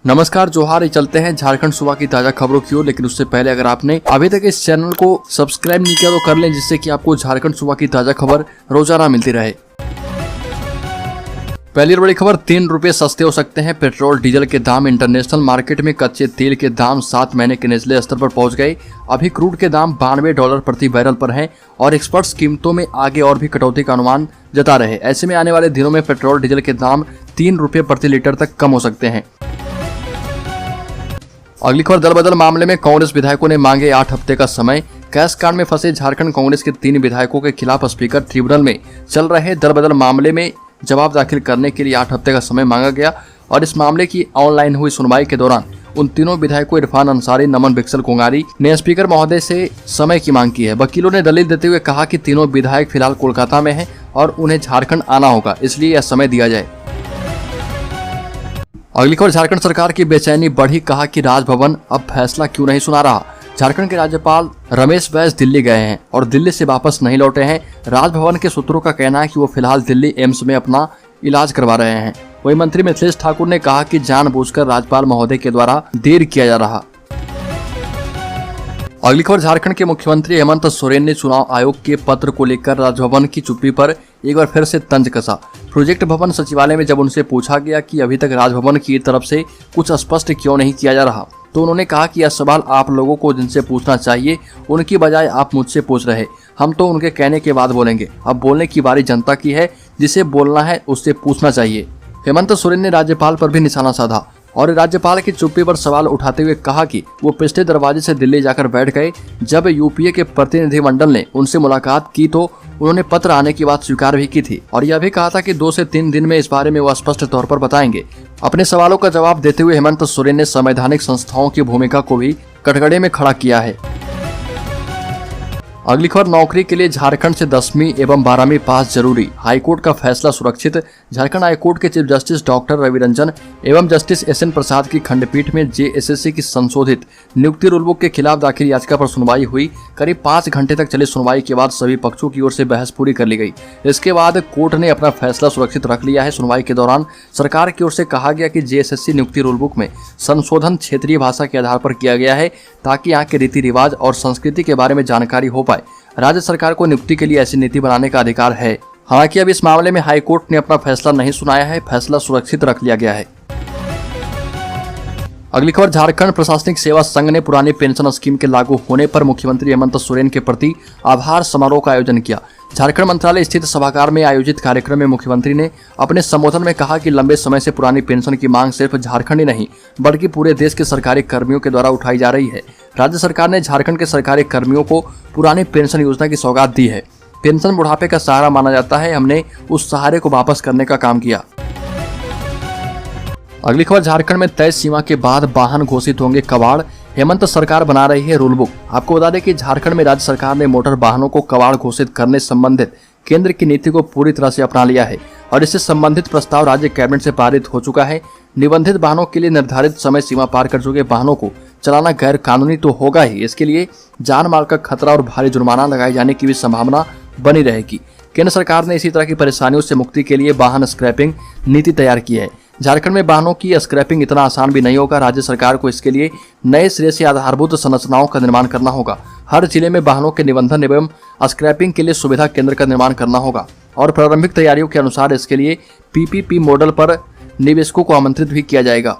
नमस्कार जोहार। ये चलते हैं झारखंड सूबा की ताजा खबरों की ओर, लेकिन उससे पहले अगर आपने अभी तक इस चैनल को सब्सक्राइब नहीं किया तो कर लें, जिससे कि आपको झारखंड सूबा की ताजा खबर रोजाना मिलती रहे। पहली बड़ी खबर, 3 रुपए सस्ते हो सकते हैं पेट्रोल डीजल के दाम। इंटरनेशनल मार्केट में कच्चे तेल के दाम 7 महीने के निचले स्तर पर पहुंच गए। अभी क्रूड के दाम $92 प्रति बैरल पर हैं और एक्सपर्ट्स कीमतों में आगे और भी कटौती का अनुमान जता रहे। ऐसे में आने वाले दिनों में पेट्रोल डीजल के दाम 3 रुपए प्रति लीटर तक कम हो सकते हैं। अगली खबर, दल बदल मामले में कांग्रेस विधायकों ने मांगे 8 हफ्ते का समय। कैश कांड में फंसे झारखंड कांग्रेस के 3 विधायकों के खिलाफ स्पीकर ट्रिब्यूनल में चल रहे दल बदल मामले में जवाब दाखिल करने के लिए 8 हफ्ते का समय मांगा गया और इस मामले की ऑनलाइन हुई सुनवाई के दौरान उन तीनों विधायकों इरफान अंसारी, नमन बिक्सल कोंगारी ने स्पीकर महोदय से समय की मांग की है। वकीलों ने दलील देते हुए कहा कि तीनों विधायक फिलहाल कोलकाता में हैं और उन्हें झारखंड आना होगा, इसलिए यह समय दिया जाए। अगली खबर, झारखंड सरकार की बेचैनी बढ़ी, कहा कि राजभवन अब फैसला क्यों नहीं सुना रहा। झारखंड के राज्यपाल रमेश बैस दिल्ली गए हैं और दिल्ली से वापस नहीं लौटे हैं। राजभवन के सूत्रों का कहना है कि वो फिलहाल दिल्ली एम्स में अपना इलाज करवा रहे हैं। वही मंत्री मिथिलेश ठाकुर ने कहा कि जानबूझकर राज्यपाल महोदय के द्वारा देर किया जा रहा। अगली खबर, झारखंड के मुख्यमंत्री हेमंत सोरेन ने चुनाव आयोग के पत्र को लेकर राजभवन की चुप्पी पर एक बार फिर से तंज कसा। प्रोजेक्ट भवन सचिवालय में जब उनसे पूछा गया कि अभी तक राजभवन की तरफ से कुछ स्पष्ट क्यों नहीं किया जा रहा, तो उन्होंने कहा कि यह सवाल आप लोगों को जिनसे पूछना चाहिए उनकी बजाय आप मुझसे पूछ रहे। हम तो उनके कहने के बाद बोलेंगे। अब बोलने की बारी जनता की है, जिसे बोलना है उससे पूछना चाहिए। हेमंत सोरेन ने राज्यपाल पर भी निशाना साधा और राज्यपाल की चुप्पी पर सवाल उठाते हुए कहा कि वो पिछले दरवाजे से दिल्ली जाकर बैठ गए। जब यूपीए के प्रतिनिधिमंडल ने उनसे मुलाकात की तो उन्होंने पत्र आने की बात स्वीकार भी की थी और यह भी कहा था कि 2 से 3 दिन में इस बारे में वो स्पष्ट तौर पर बताएंगे। अपने सवालों का जवाब देते हुए हेमंत सोरेन ने संवैधानिक संस्थाओं की भूमिका को भी कटघरे में खड़ा किया है। अगली खबर, नौकरी के लिए झारखंड से 10वीं एवं 12वीं पास जरूरी, हाईकोर्ट का फैसला सुरक्षित। झारखंड हाईकोर्ट के chief justice doctor Ravi Ranjan एवं जस्टिस SN प्रसाद की खंडपीठ में JSSC की संशोधित नियुक्ति रूलबुक के खिलाफ दाखिल याचिका पर सुनवाई हुई। करीब 5 घंटे तक चली सुनवाई के बाद सभी पक्षों की ओर से बहस पूरी कर ली गई। इसके बाद कोर्ट ने अपना फैसला सुरक्षित रख लिया है। सुनवाई के दौरान सरकार की ओर से कहा गया कि JSSC नियुक्ति रूलबुक में संशोधन क्षेत्रीय भाषा के आधार पर किया गया है ताकि यहाँ के रीति रिवाज और संस्कृति के बारे में जानकारी हो पाए। राज्य सरकार को नियुक्ति के लिए ऐसी नीति बनाने का अधिकार है। हालांकि अब इस मामले में हाईकोर्ट ने अपना फैसला नहीं सुनाया है, फैसला सुरक्षित रख लिया गया है। अगली खबर, झारखंड प्रशासनिक सेवा संघ ने पुरानी पेंशन स्कीम के लागू होने पर मुख्यमंत्री हेमंत सोरेन के प्रति आभार समारोह का आयोजन किया। झारखंड मंत्रालय स्थित सभागार में आयोजित कार्यक्रम में मुख्यमंत्री ने अपने संबोधन में कहा कि लंबे समय से पुरानी पेंशन की मांग सिर्फ झारखंड ही नहीं बल्कि पूरे देश के सरकारी कर्मियों के द्वारा उठाई जा रही है। राज्य सरकार ने झारखंड के सरकारी कर्मियों को पुरानी पेंशन योजना की सौगात दी है। पेंशन बुढ़ापे का सहारा माना जाता है, हमने उस सहारे को वापस करने का काम किया। अगली खबर, झारखंड में तय सीमा के बाद वाहन घोषित होंगे कबाड़, हेमंत सरकार बना रही है रूल बुक। आपको बता दें कि झारखंड में राज्य सरकार ने मोटर वाहनों को कबाड़ घोषित करने संबंधित केंद्र की नीति को पूरी तरह से अपना लिया है और इससे संबंधित प्रस्ताव राज्य कैबिनेट से पारित हो चुका है। निबंधित वाहनों के लिए निर्धारित समय सीमा पार कर चुके वाहनों को चलाना गैर कानूनी तो होगा ही, इसके लिए जान माल का खतरा और भारी जुर्माना लगाए जाने की भी संभावना बनी रहेगी। केंद्र सरकार ने इसी तरह की परेशानियों से मुक्ति के लिए वाहन स्क्रैपिंग नीति तैयार की है। झारखंड में वाहनों की स्क्रैपिंग इतना आसान भी नहीं होगा। राज्य सरकार को इसके लिए नए सिरे से आधारभूत संरचनाओं का निर्माण करना होगा। हर जिले में वाहनों के निबंधन एवं स्क्रैपिंग के लिए सुविधा केंद्र का निर्माण करना होगा और प्रारंभिक तैयारियों के अनुसार इसके लिए PPP मॉडल पर निवेशकों को आमंत्रित भी किया जाएगा।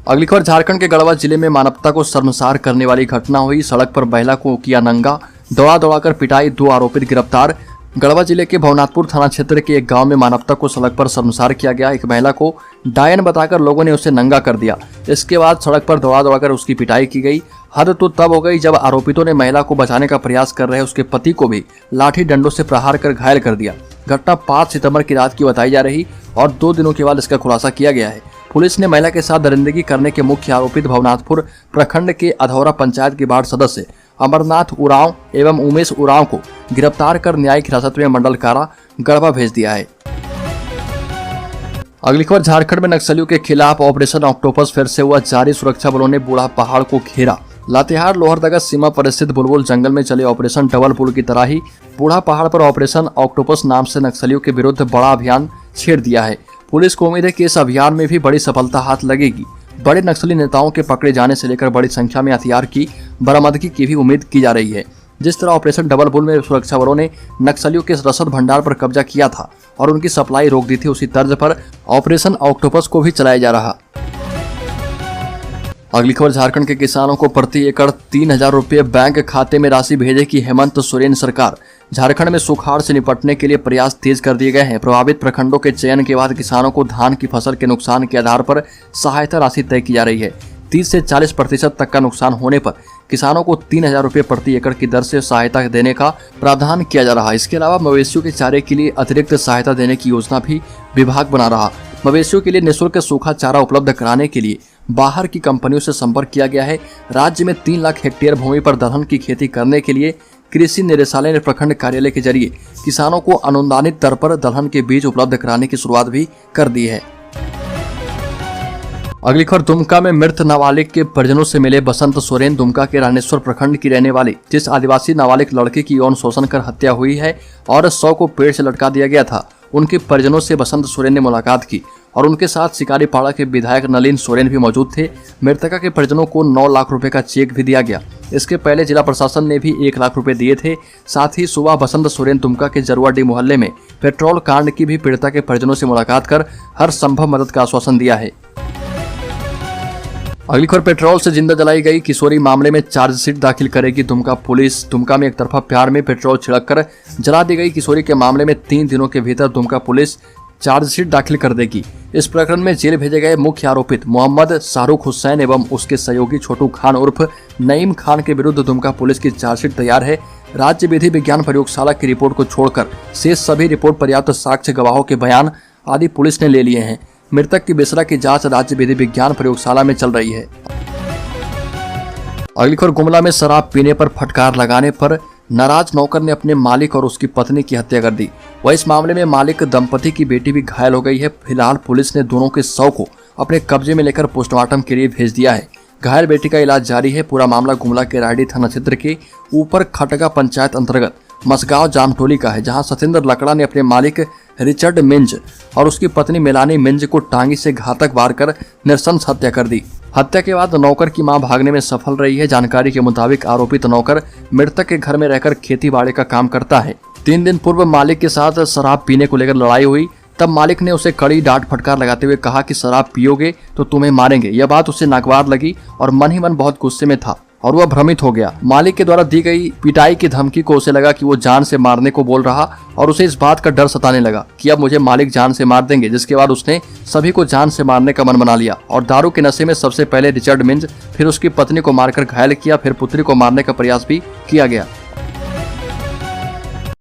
अगली खबर, झारखंड के गढ़वा जिले में मानवता को शर्मसार करने वाली घटना हुई। सड़क पर महिला को किया नंगा, दौड़ा दौड़ाकर पिटाई, 2 आरोपित गिरफ्तार। गढ़वा जिले के भवनाथपुर थाना क्षेत्र के एक गांव में मानवता को सड़क पर शर्मसार किया गया। एक महिला को डायन बताकर लोगों ने उसे नंगा कर दिया। इसके बाद सड़क पर दौड़ा दौड़ाकर उसकी पिटाई की गई। हद तो तब हो गई जब आरोपितों ने महिला को बचाने का प्रयास कर रहे उसके पति को भी लाठी डंडों से प्रहार कर घायल कर दिया। घटना 5 सितंबर की रात की बताई जा रही और 2 दिनों के बाद इसका खुलासा किया गया है। पुलिस ने महिला के साथ दरिंदगी करने के मुख्य आरोपित भवनाथपुर प्रखंड के अधौरा पंचायत के वार्ड सदस्य अमरनाथ उरांव एवं उमेश उरांव को गिरफ्तार कर न्यायिक हिरासत में मंडल कारा गढ़वा भेज दिया है। अगली खबर, झारखंड में नक्सलियों के खिलाफ ऑपरेशन ऑक्टोपस फिर से हुआ जारी। सुरक्षा बलों ने बूढ़ा पहाड़ को घेरा। लातेहार लोहरदगा सीमा पर स्थित बुलबुल जंगल में चले ऑपरेशन डबल पुल की तरह ही बूढ़ा पहाड़ पर ऑपरेशन ऑक्टोपस नाम से नक्सलियों के विरुद्ध बड़ा अभियान छेड़ दिया है। पुलिस को उम्मीद है कि इस अभियान में भी बड़ी सफलता हाथ लगेगी। बड़े नक्सली नेताओं के पकड़े जाने से लेकर बड़ी संख्या में हथियार की बरामदगी की भी उम्मीद की जा रही है। जिस तरह ऑपरेशन डबल बुल में सुरक्षा बलों ने नक्सलियों के रसद भंडार पर कब्जा किया था और उनकी सप्लाई रोक दी थी, उसी तर्ज पर ऑपरेशन ऑक्टोपस को भी चलाया जा रहा। अगली खबर, झारखंड के किसानों को प्रति एकड़ 3,000 रुपये बैंक खाते में राशि भेजेगी हेमंत सोरेन सरकार। झारखंड में सुखाड़ से निपटने के लिए प्रयास तेज कर दिए गए हैं। प्रभावित प्रखंडों के चयन के बाद किसानों को धान की फसल के नुकसान के आधार पर सहायता राशि तय की जा रही है। 30 से 40% तक का नुकसान होने पर किसानों को 3,000 रुपये प्रति एकड़ की दर से सहायता देने का प्रावधान किया जा रहा है। इसके अलावा मवेशियों के चारे के लिए अतिरिक्त सहायता देने की योजना भी विभाग बना रहा। मवेशियों के लिए निःशुल्क सूखा चारा उपलब्ध कराने के लिए बाहर की कंपनियों से संपर्क किया गया है। राज्य में 3 लाख हेक्टेयर भूमि पर दलहन की खेती करने के लिए कृषि निदेशालय ने प्रखंड कार्यालय के जरिए किसानों को अनुदानित दर पर दलहन के बीज उपलब्ध कराने की शुरुआत भी कर दी है। अगली खबर, दुमका में मृत नाबालिग के परिजनों से मिले बसंत सोरेन। दुमका के रानेश्वर प्रखंड की रहने वाली जिस आदिवासी नाबालिग लड़के की यौन शोषण कर हत्या हुई है और 100 को पेड़ से लटका दिया गया था, उनके परिजनों से बसंत सोरेन ने मुलाकात की और उनके साथ शिकारीपाड़ा के विधायक नलिन सोरेन भी मौजूद थे। मृतका के परिजनों को 9 लाख रुपए का चेक भी दिया गया। इसके पहले जिला प्रशासन ने भी 1 लाख रुपए दिए थे। साथ ही सुबह बसंत सोरेन दुमका के जरुआडी मोहल्ले में पेट्रोल कांड की भी पीड़िता के परिजनों से मुलाकात कर हर संभव मदद का आश्वासन दिया है। अगली खबर, पेट्रोल से जिंदा जलाई गई किशोरी मामले में चार्जशीट दाखिल करेगी दुमका पुलिस। दुमका में एक तरफा प्यार में पेट्रोल छिड़ककर जला दी गई किशोरी के मामले में 3 दिनों के भीतर दुमका पुलिस चार्जशीट दाखिल कर देगी। इस प्रकरण में जेल भेजे गए मुख्य आरोपित मोहम्मद शाहरुख हुसैन एवं उसके सहयोगी छोटू खान उर्फ नईम खान के विरुद्ध दुमका पुलिस की चार्जशीट तैयार है। राज्य विधि विज्ञान प्रयोगशाला की रिपोर्ट को छोड़कर शेष सभी रिपोर्ट, पर्याप्त साक्ष्य, गवाहों के बयान आदि पुलिस ने ले लिए हैं। मृतक की बेसरा की जांच राज्य विधि विज्ञान प्रयोगशाला में चल रही है। अगली खबर, गुमला में शराब पीने पर फटकार लगाने पर नाराज नौकर ने अपने मालिक और उसकी पत्नी की हत्या कर दी। वह इस मामले में मालिक दंपति की बेटी भी घायल हो गई है। फिलहाल पुलिस ने दोनों के शव को अपने कब्जे में लेकर पोस्टमार्टम के लिए भेज दिया है। घायल बेटी का इलाज जारी है। पूरा मामला गुमला के रायडी थाना क्षेत्र के ऊपर खटगा पंचायत अंतर्गत मसगांव जामटोली का है, जहां सतेंद्र लकड़ा ने अपने मालिक रिचर्ड मिंज और उसकी पत्नी मेलानी मिंज को टांगी से घातक वार कर नृशंस हत्या कर दी। हत्या के बाद नौकर की मां भागने में सफल रही है। जानकारी के मुताबिक आरोपित नौकर मृतक के घर में रहकर खेती बाड़ी का काम करता है। 3 दिन पूर्व मालिक के साथ शराब पीने को लेकर लड़ाई हुई। तब मालिक ने उसे कड़ी डांट फटकार लगाते हुए कहा कि शराब पियोगे तो तुम्हें मारेंगे। यह बात उसे नागवार लगी और मन ही मन बहुत गुस्से में था और वह भ्रमित हो गया। मालिक के द्वारा दी गई पिटाई की धमकी को उसे लगा कि वो जान से मारने को बोल रहा और उसे इस बात का डर सताने लगा कि अब मुझे मालिक जान से मार देंगे, जिसके बाद उसने सभी को जान से मारने का मन बना लिया और दारू के नशे में सबसे पहले रिचर्ड मिंज, फिर उसकी पत्नी को मारकर घायल किया, फिर पुत्री को मारने का प्रयास भी किया गया।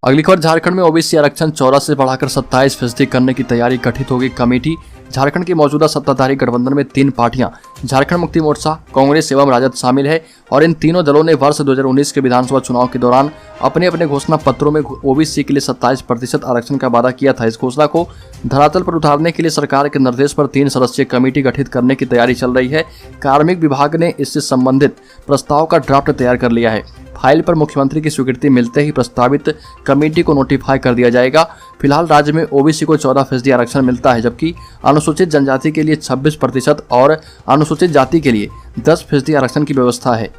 अगली खबर, झारखंड में ओबीसी आरक्षण 14 से बढ़ाकर 27% करने की तैयारी, गठित होगी कमेटी। झारखंड की मौजूदा सत्ताधारी गठबंधन में 3 पार्टियां झारखंड मुक्ति मोर्चा, कांग्रेस एवं राजद शामिल है और इन तीनों दलों ने वर्ष 2019 के विधानसभा चुनाव के दौरान अपने अपने घोषणा पत्रों में ओबीसी के लिए 27% आरक्षण का वादा किया था। इस घोषणा को धरातल पर उतारने के लिए सरकार के निर्देश पर 3 सदस्यीय कमेटी गठित करने की तैयारी चल रही है। कार्मिक विभाग ने इससे संबंधित प्रस्ताव का ड्राफ्ट तैयार कर लिया है। फाइल पर मुख्यमंत्री की स्वीकृति मिलते ही प्रस्तावित कमेटी को नोटिफाई कर दिया जाएगा। फिलहाल राज्य में ओबीसी को 14% आरक्षण मिलता है, जबकि अनुसूचित जनजाति के लिए 26% और अनुसूचित जाति के लिए 10% आरक्षण की व्यवस्था है।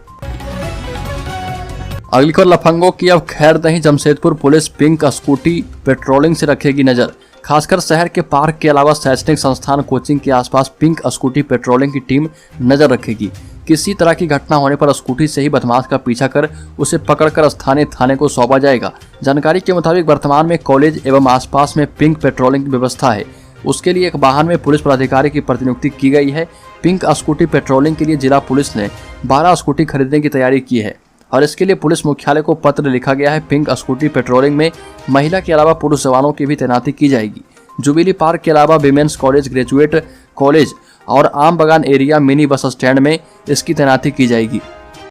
अगली खबर, लफंगों की अब खैर नहीं। Jamshedpur police pink scooty patrolling से रखेगी नजर। खासकर शहर के पार्क के अलावा शैक्षणिक संस्थान, कोचिंग के आसपास पिंक स्कूटी पेट्रोलिंग की टीम नजर रखेगी। किसी तरह की घटना होने पर स्कूटी से ही बदमाश का पीछा कर उसे पकड़कर स्थानीय थाने को सौंपा जाएगा। जानकारी के मुताबिक वर्तमान में कॉलेज एवं आसपास में पिंक पेट्रोलिंग की व्यवस्था है। उसके लिए एक वाहन में पुलिस पदाधिकारी की प्रतिनियुक्ति की गई है। पिंक स्कूटी पेट्रोलिंग के लिए जिला पुलिस ने 12 स्कूटी खरीदने की तैयारी की है और इसके लिए पुलिस मुख्यालय को पत्र लिखा गया है। पिंक स्कूटी पेट्रोलिंग में महिला के अलावा पुरुष जवानों की भी तैनाती की जाएगी। जुबिली पार्क के अलावा विमेंस कॉलेज, ग्रेजुएट कॉलेज और आम बगान एरिया मिनी बस स्टैंड में इसकी तैनाती की जाएगी।